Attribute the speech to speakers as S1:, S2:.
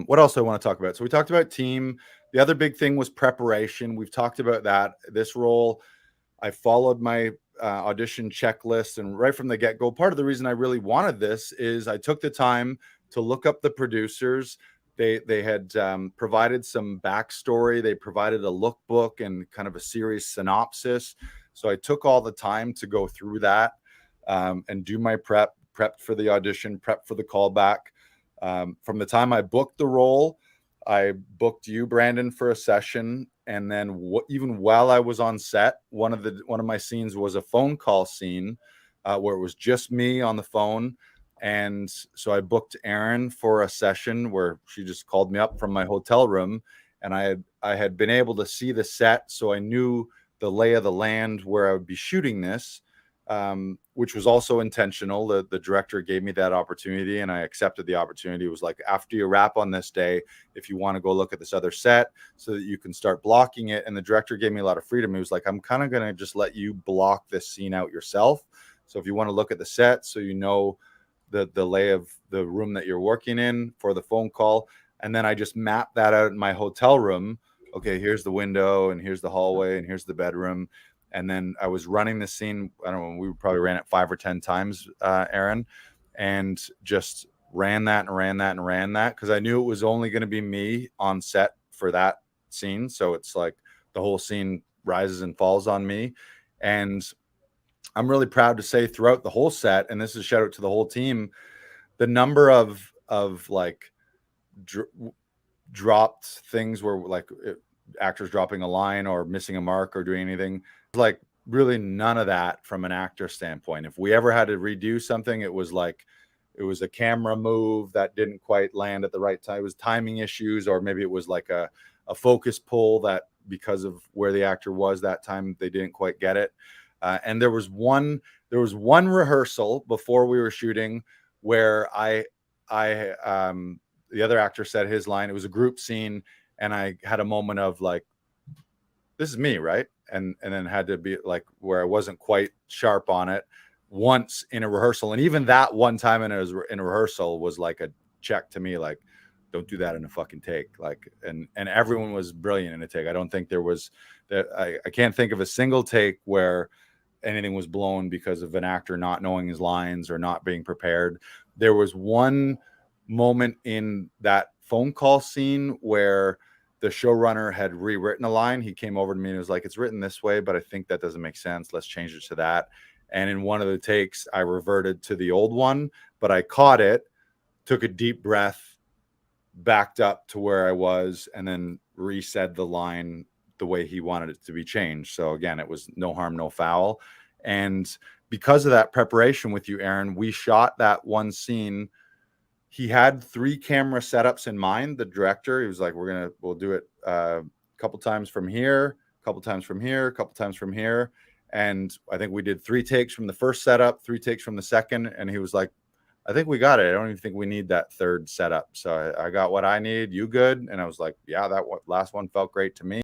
S1: What else I want to talk about? So we talked about team. The other big thing was preparation. We've talked about that. This role, I followed my audition checklist, and right from the get-go, part of the reason I really wanted this is I took the time to look up the producers. They had provided some backstory. They provided a lookbook and kind of a series synopsis. So I took all the time to go through that and do my prepped for the audition, prepped for the callback. From the time I booked the role, I booked you, Brandon, for a session, and then even while I was on set, one of my scenes was a phone call scene where it was just me on the phone, and so I booked Erin for a session where she just called me up from my hotel room, and I had been able to see the set, so I knew the lay of the land where I would be shooting this. Which was also intentional. The director gave me that opportunity and I accepted the opportunity. It was like, after you wrap on this day, if you want to go look at this other set so that you can start blocking it. And the director gave me a lot of freedom. He was like, I'm kind of going to just let you block this scene out yourself. So if you want to look at the set, so you know the lay of the room that you're working in for the phone call. And then I just mapped that out in my hotel room. Okay, here's the window and here's the hallway and here's the bedroom. And then I was running the scene. I don't know, we probably ran it 5 or 10 times, Aaron, and just ran that and ran that and ran that because I knew it was only going to be me on set for that scene. So it's like the whole scene rises and falls on me. And I'm really proud to say throughout the whole set, and this is a shout out to the whole team, the number of like dropped things where like actors dropping a line or missing a mark or doing anything, like really none of that from an actor standpoint. If we ever had to redo something, it was like it was a camera move that didn't quite land at the right time. It was timing issues, or maybe it was like a focus pull that because of where the actor was that time, they didn't quite get it. And there was one rehearsal before we were shooting where the other actor said his line. It was a group scene, and I had a moment of like, this is me, right? And then had to be like where I wasn't quite sharp on it once in a rehearsal. And even that one time in a rehearsal was like a check to me, like, don't do that in a fucking take. Like, and everyone was brilliant in a take. I don't think there was that. I can't think of a single take where anything was blown because of an actor not knowing his lines or not being prepared. There was one moment in that phone call scene where the showrunner had rewritten a line. He came over to me and was like, it's written this way, but I think that doesn't make sense. Let's change it to that. And in one of the takes, I reverted to the old one, but I caught it, took a deep breath, backed up to where I was, and then resaid the line the way he wanted it to be changed. So again, it was no harm, no foul. And because of that preparation with you, Aaron, we shot that one scene. He had 3 camera setups in mind. The director, he was like, we'll do it a couple times from here, a couple times from here, a couple times from here. And I think we did 3 takes from the first setup, 3 takes from the second. And he was like, I think we got it. I don't even think we need that third setup. So I got what I need. You good? And I was like, yeah, that last one felt great to me.